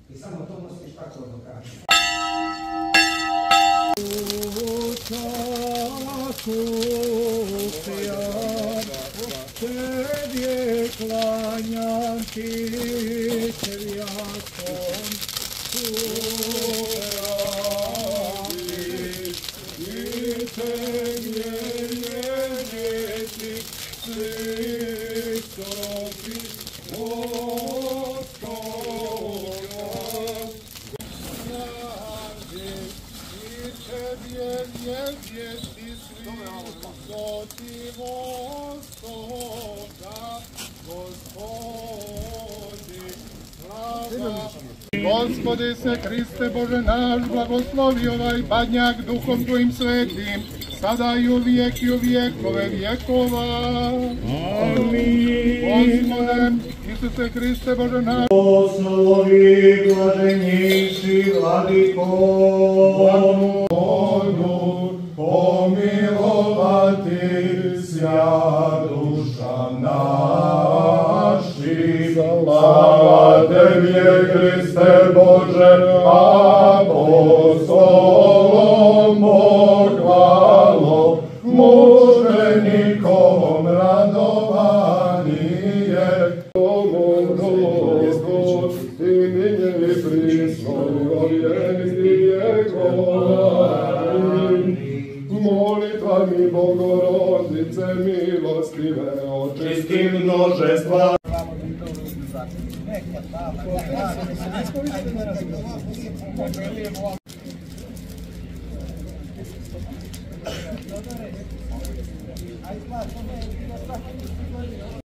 I samo to nosiš tako do kraja. Tebie kłaniam Ci światłom słuchami i Tebie jedzieci Chrystowi łoskowiam. I Tebie jedzieci Chrystowi łoskowiam. Gospodи se Hriste Bože naš, blagoslovi ovaj badnjak Duhom Tvojim svetim, sada i u vjekove vjekova. Amin. Gospode, Isuse Hriste Bože naš, Blagoslovi blaženjejši Vladiko, Bogu pomilovati sja duša naši. Slava Tebje, Hriste Bože, apostolom pohvalo, mučenikom radovanije. Tomu Duhu, i ninje i prisno, vijesti Jehovi. Molitvami Bogorodice milostive, očisti množestva.